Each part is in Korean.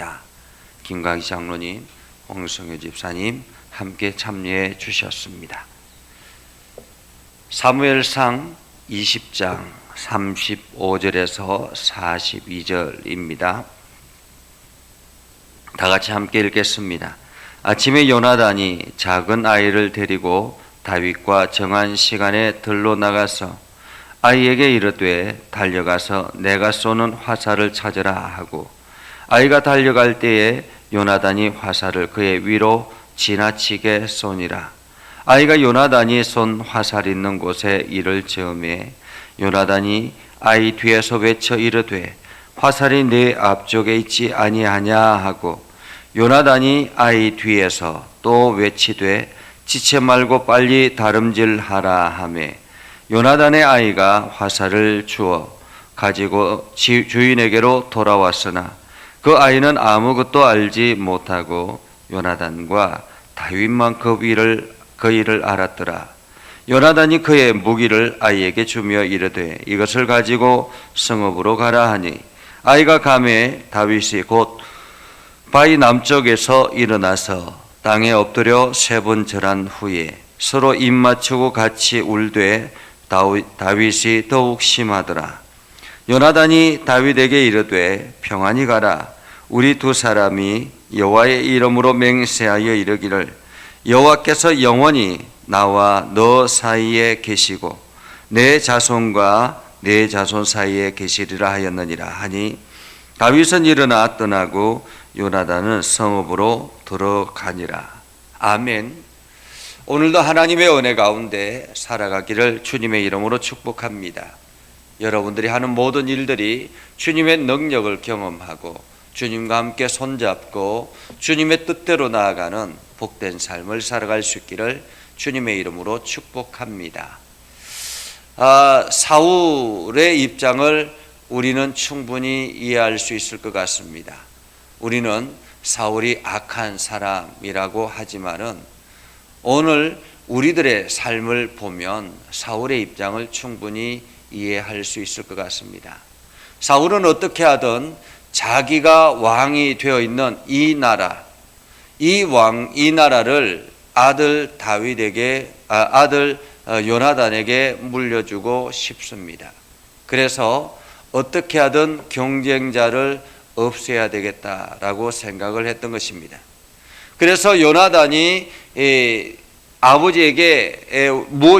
기도합니다. 김광희 장로님, 홍성효 집사님 함께 참여해 주셨습니다. 사무엘상 20장 35절에서 42절입니다. 다 같이 함께 읽겠습니다. 아침에 요나단이 작은 아이를 데리고 다윗과 정한 시간에 들로 나가서 아이에게 이르되 달려가서 내가 쏘는 화살을 찾으라 하고, 아이가 달려갈 때에 요나단이 화살을 그의 위로 지나치게 쏘니라. 아이가 요나단이 쏜 화살 있는 곳에 이를 저음해 요나단이 아이 뒤에서 외쳐 이르되 화살이 내 앞쪽에 있지 아니하냐 하고, 요나단이 아이 뒤에서 또 외치되 지체 말고 빨리 다름질하라 하매, 요나단의 아이가 화살을 주어 가지고 주인에게로 돌아왔으나 그 아이는 아무것도 알지 못하고 요나단과 다윗만 그 일을 알았더라. 요나단이 그의 무기를 아이에게 주며 이르되 이것을 가지고 성읍으로 가라 하니, 아이가 가매 다윗이 곧 바위 남쪽에서 일어나서 땅에 엎드려 3번 절한 후에 서로 입 맞추고 같이 울되 다윗이 더욱 심하더라. 요나단이 다윗에게 이르되 평안히 가라. 우리 두 사람이 여호와의 이름으로 맹세하여 이르기를 여호와께서 영원히 나와 너 사이에 계시고 내 자손과 내 자손 사이에 계시리라 하였느니라 하니, 다윗은 일어나 떠나고 요나단은 성읍으로 들어가니라. 아멘. 오늘도 하나님의 은혜 가운데 살아가기를 주님의 이름으로 축복합니다. 여러분들이 하는 모든 일들이 주님의 능력을 경험하고 주님과 함께 손잡고 주님의 뜻대로 나아가는 복된 삶을 살아갈 수 있기를 주님의 이름으로 축복합니다. 사울의 입장을 우리는 충분히 이해할 수 있을 것 같습니다. 우리는 사울이 악한 사람이라고 하지만은 오늘 우리들의 삶을 보면 사울의 입장을 충분히 이해할 수 있을 것 같습니다. 사울은 어떻게 하든 자기가 왕이 되어 있는 이 나라를 아들 요나단에게 물려주고 싶습니다. 그래서 어떻게 하든 경쟁자를 없애야 되겠다라고 생각을 했던 것입니다. 그래서 요나단이 아버지에게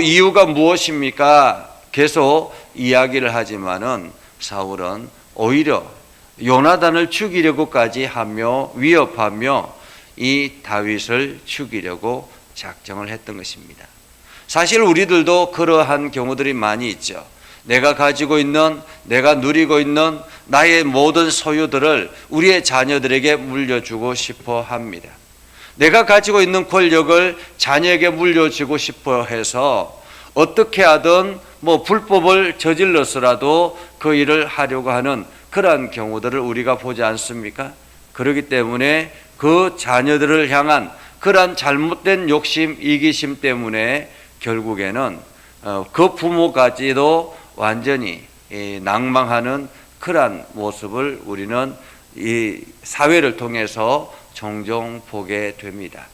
이유가 무엇입니까? 계속 이야기를 하지만은 사울은 오히려 요나단을 죽이려고까지 하며 위협하며 이 다윗을 죽이려고 작정을 했던 것입니다. 사실 우리들도 그러한 경우들이 많이 있죠. 내가 가지고 있는, 내가 누리고 있는 나의 모든 소유들을 우리의 자녀들에게 물려주고 싶어 합니다. 내가 가지고 있는 권력을 자녀에게 물려주고 싶어 해서 어떻게 하든 불법을 저질러서라도 그 일을 하려고 하는 그러한 경우들을 우리가 보지 않습니까? 그렇기 때문에 그 자녀들을 향한 그러한 잘못된 욕심, 이기심 때문에 결국에는 그 부모까지도 완전히 낭망하는 그러한 모습을 우리는 이 사회를 통해서 종종 보게 됩니다.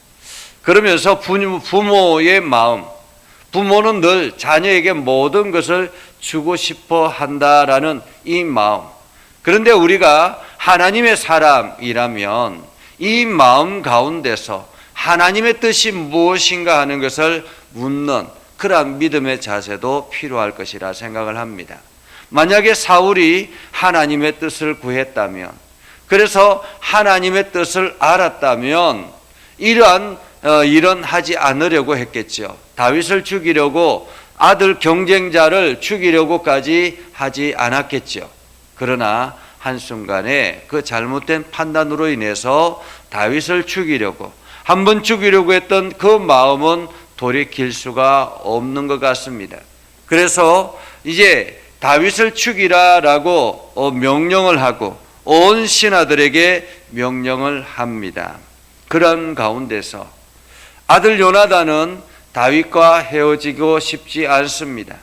그러면서 부모의 마음, 부모는 늘 자녀에게 모든 것을 주고 싶어 한다라는 이 마음. 그런데 우리가 하나님의 사람이라면 이 마음 가운데서 하나님의 뜻이 무엇인가 하는 것을 묻는 그러한 믿음의 자세도 필요할 것이라 생각을 합니다. 만약에 사울이 하나님의 뜻을 구했다면, 그래서 하나님의 뜻을 알았다면 이러한 일은 하지 않으려고 했겠죠. 다윗을 죽이려고, 아들 경쟁자를 죽이려고까지 하지 않았겠죠. 그러나 한순간에 그 잘못된 판단으로 인해서 다윗을 죽이려고, 한번 죽이려고 했던 그 마음은 돌이킬 수가 없는 것 같습니다. 그래서 이제 다윗을 죽이라라고 명령을 하고 온 신하들에게 명령을 합니다. 그런 가운데서 아들 요나단은 다윗과 헤어지고 싶지 않습니다.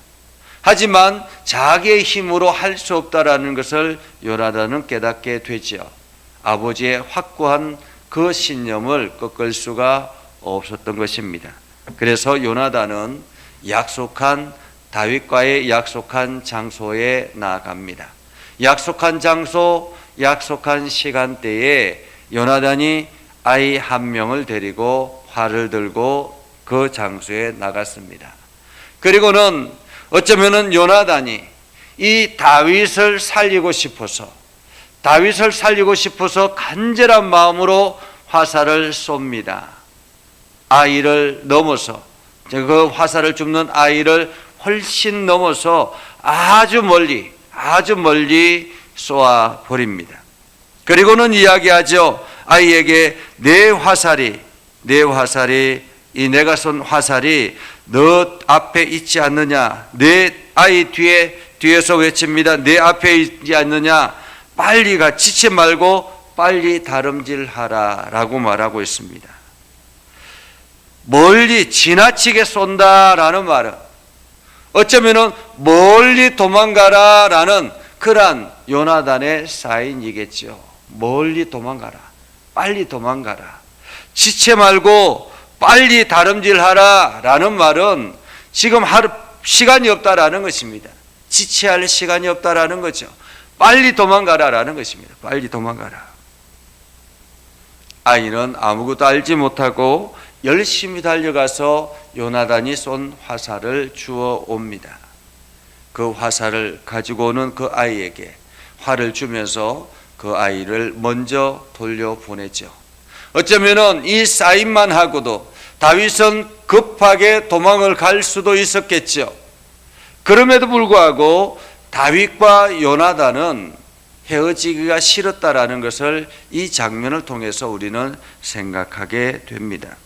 하지만 자기의 힘으로 할 수 없다라는 것을 요나단은 깨닫게 되죠. 아버지의 확고한 그 신념을 꺾을 수가 없었던 것입니다. 그래서 요나단은 다윗과의 약속한 장소에 나아갑니다. 약속한 장소, 약속한 시간대에 요나단이 아이 한 명을 데리고 활을 들고 그 장소에 나갔습니다. 그리고는 어쩌면은 요나단이 이 다윗을 살리고 싶어서 간절한 마음으로 화살을 쏩니다. 아이를 넘어서, 그 화살을 줍는 아이를 훨씬 넘어서 아주 멀리 쏘아 버립니다. 그리고는 이야기하죠. 아이에게 내 화살이 이 내가 쏜 화살이 너 앞에 있지 않느냐. 내 아이 뒤에서 외칩니다. 내 앞에 있지 않느냐. 빨리 가, 지체 말고 빨리 다름질하라 라고 말하고 있습니다. 멀리 지나치게 쏜다라는 말은 어쩌면은 멀리 도망가라 라는 그러한 요나단의 사인이겠죠. 멀리 도망가라, 빨리 도망가라, 지체 말고 빨리 다름질하라 라는 말은 지금 시간이 없다라는 것입니다. 지체할 시간이 없다라는 거죠. 빨리 도망가라 라는 것입니다. 빨리 도망가라. 아이는 아무것도 알지 못하고 열심히 달려가서 요나단이 쏜 화살을 주워 옵니다. 그 화살을 가지고 오는 그 아이에게 활을 주면서 그 아이를 먼저 돌려보내죠. 어쩌면은 이 사인만 하고도 다윗은 급하게 도망을 갈 수도 있었겠죠. 그럼에도 불구하고 다윗과 요나단은 헤어지기가 싫었다라는 것을 이 장면을 통해서 우리는 생각하게 됩니다.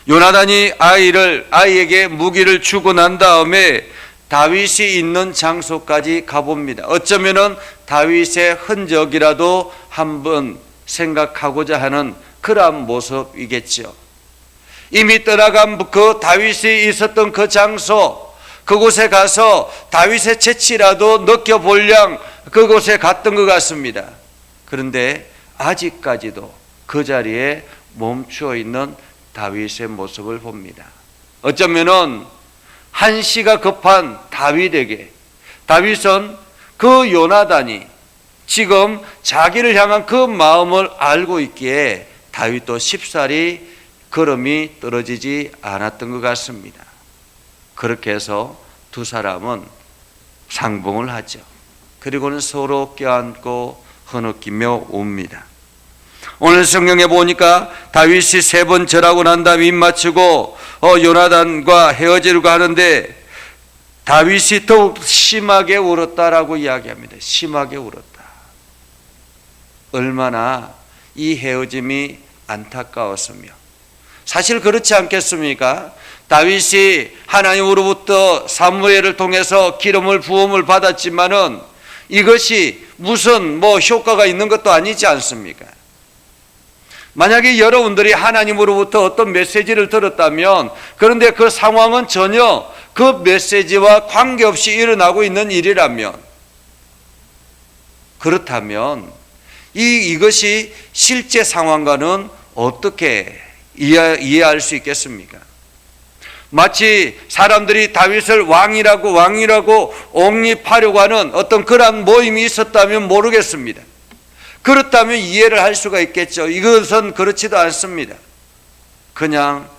요나단이 아이에게 무기를 주고 난 다음에 다윗이 있는 장소까지 가봅니다. 어쩌면은 다윗의 흔적이라도 한번 생각하고자 하는 그러한 모습이겠죠. 이미 떠나간 그 다윗이 있었던 그 장소, 그곳에 가서 다윗의 재치라도 느껴보려 그곳에 갔던 것 같습니다. 그런데 아직까지도 그 자리에 멈추어 있는 다윗의 모습을 봅니다. 어쩌면은 한시가 급한 다윗은 그 요나단이 지금 자기를 향한 그 마음을 알고 있기에 다윗도 쉽사리 걸음이 떨어지지 않았던 것 같습니다. 그렇게 해서 두 사람은 상봉을 하죠. 그리고는 서로 껴안고 흐느끼며 옵니다. 오늘 성경에 보니까 다윗이 3번 절하고 난 다음에 입 맞추고 요나단과 헤어지려고 하는데 다윗이 더욱 심하게 울었다라고 이야기합니다. 심하게 울었다. 얼마나 이 헤어짐이 안타까웠으며, 사실 그렇지 않겠습니까? 다윗이 하나님으로부터 사무엘을 통해서 기름을 부음을 받았지만은 이것이 무슨 효과가 있는 것도 아니지 않습니까? 만약에 여러분들이 하나님으로부터 어떤 메시지를 들었다면, 그런데 그 상황은 전혀 그 메시지와 관계없이 일어나고 있는 일이라면, 그렇다면 이것이 실제 상황과는 어떻게 이해할 수 있겠습니까? 마치 사람들이 다윗을 왕이라고 옹립하려고 하는 어떤 그러한 모임이 있었다면 모르겠습니다. 그렇다면 이해를 할 수가 있겠죠. 이것은 그렇지도 않습니다. 그냥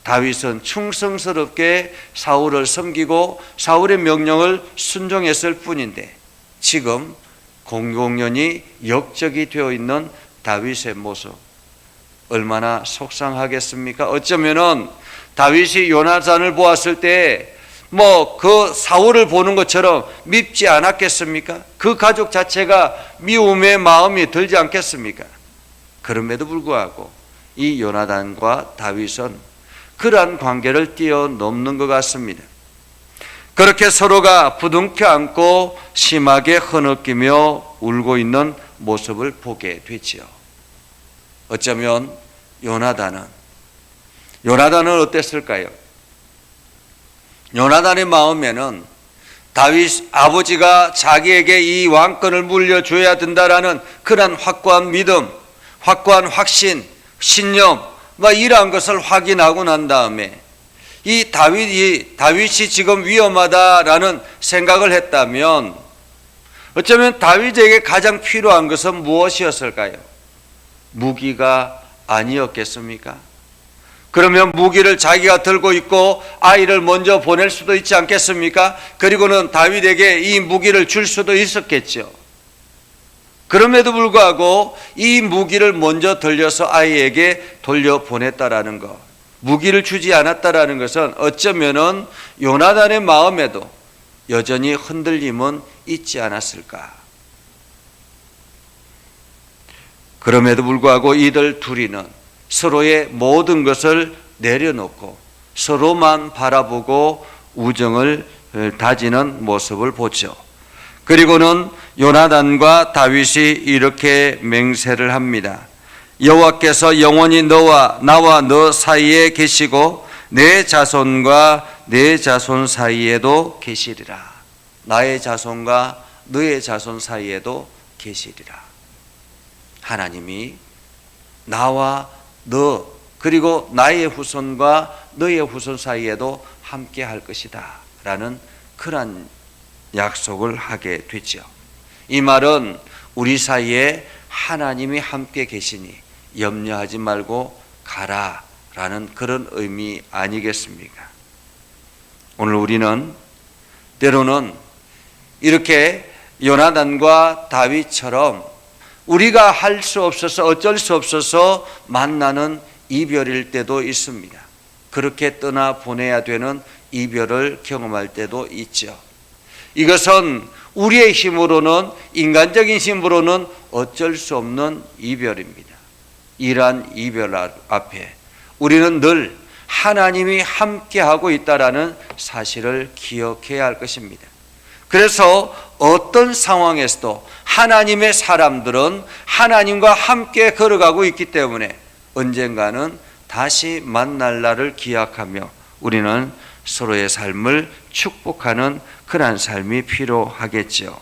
다윗은 충성스럽게 사울을 섬기고 사울의 명령을 순종했을 뿐인데, 지금 공공연히 역적이 되어 있는 다윗의 모습, 얼마나 속상하겠습니까? 어쩌면은 다윗이 요나단을 보았을 때 그 사울을 보는 것처럼 밉지 않았겠습니까? 그 가족 자체가 미움의 마음이 들지 않겠습니까? 그럼에도 불구하고 이 요나단과 다윗은 그러한 관계를 뛰어넘는 것 같습니다. 그렇게 서로가 부둥켜 안고 심하게 흐느끼며 울고 있는 모습을 보게 되지요. 어쩌면 요나단은 어땠을까요? 요나단의 마음에는 다윗 아버지가 자기에게 이 왕권을 물려줘야 된다라는 그런 확고한 믿음, 확고한 확신, 신념, 이러한 것을 확인하고 난 다음에 이 다윗이 지금 위험하다라는 생각을 했다면 어쩌면 다윗에게 가장 필요한 것은 무엇이었을까요? 무기가 아니었겠습니까? 그러면 무기를 자기가 들고 있고 아이를 먼저 보낼 수도 있지 않겠습니까? 그리고는 다윗에게 이 무기를 줄 수도 있었겠죠. 그럼에도 불구하고 이 무기를 먼저 들려서 아이에게 돌려보냈다라는 것, 무기를 주지 않았다라는 것은 어쩌면은 요나단의 마음에도 여전히 흔들림은 있지 않았을까. 그럼에도 불구하고 이들 둘이는 서로의 모든 것을 내려놓고 서로만 바라보고 우정을 다지는 모습을 보죠. 그리고는 요나단과 다윗이 이렇게 맹세를 합니다. 여호와께서 영원히 나와 너 사이에 계시고 내 자손과 내 자손 사이에도 계시리라. 나의 자손과 너의 자손 사이에도 계시리라. 하나님이 나와 너 그리고 나의 후손과 너의 후손 사이에도 함께 할 것이다 라는 그런 약속을 하게 되죠. 이 말은 우리 사이에 하나님이 함께 계시니 염려하지 말고 가라 라는 그런 의미 아니겠습니까? 오늘 우리는 때로는 이렇게 요나단과 다윗처럼 우리가 할 수 없어서 어쩔 수 없어서 만나는 이별일 때도 있습니다. 그렇게 떠나보내야 되는 이별을 경험할 때도 있죠. 이것은 우리의 힘으로는, 인간적인 힘으로는 어쩔 수 없는 이별입니다. 이러한 이별 앞에 우리는 늘 하나님이 함께하고 있다라는 사실을 기억해야 할 것입니다. 그래서 어떤 상황에서도 하나님의 사람들은 하나님과 함께 걸어가고 있기 때문에 언젠가는 다시 만날 날을 기약하며 우리는 서로의 삶을 축복하는 그러한 삶이 필요하겠죠.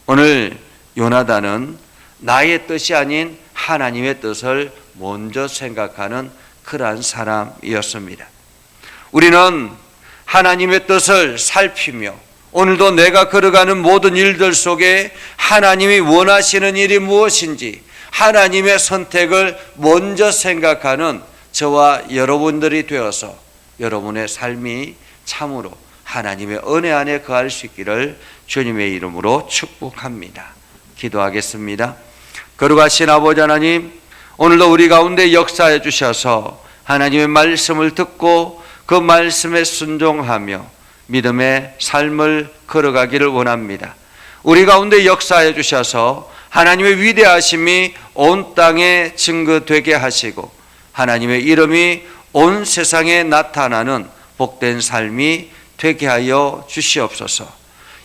오늘 요나단은 나의 뜻이 아닌 하나님의 뜻을 먼저 생각하는 그러한 사람이었습니다. 우리는 하나님의 뜻을 살피며 오늘도 내가 걸어가는 모든 일들 속에 하나님이 원하시는 일이 무엇인지 하나님의 선택을 먼저 생각하는 저와 여러분들이 되어서 여러분의 삶이 참으로 하나님의 은혜 안에 거할 수 있기를 주님의 이름으로 축복합니다. 기도하겠습니다. 거룩하신 아버지 하나님, 오늘도 우리 가운데 역사해 주셔서 하나님의 말씀을 듣고 그 말씀에 순종하며 믿음의 삶을 걸어가기를 원합니다. 우리 가운데 역사해 주셔서 하나님의 위대하심이 온 땅에 증거되게 하시고 하나님의 이름이 온 세상에 나타나는 복된 삶이 되게 하여 주시옵소서.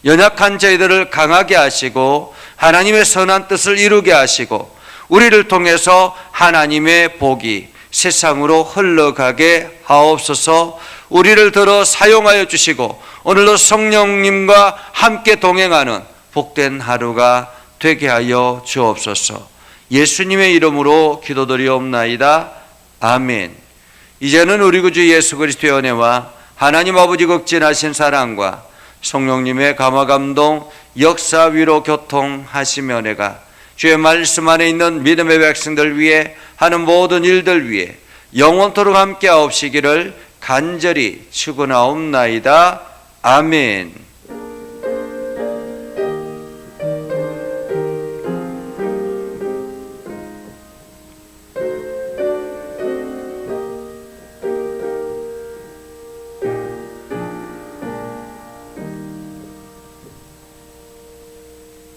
연약한 저희들을 강하게 하시고 하나님의 선한 뜻을 이루게 하시고 우리를 통해서 하나님의 복이 세상으로 흘러가게 하옵소서. 우리를 들어 사용하여 주시고 오늘도 성령님과 함께 동행하는 복된 하루가 되게 하여 주옵소서. 예수님의 이름으로 기도드리옵나이다. 아멘. 이제는 우리 구주 예수 그리스도의 은혜와 하나님 아버지 극진하신 사랑과 성령님의 감화감동 역사 위로 교통하시며 은혜가 주의 말씀 안에 있는 믿음의 백성들 위해 하는 모든 일들 위해 영원토록 함께 하옵시기를 간절히 축원하옵나이다. 아멘.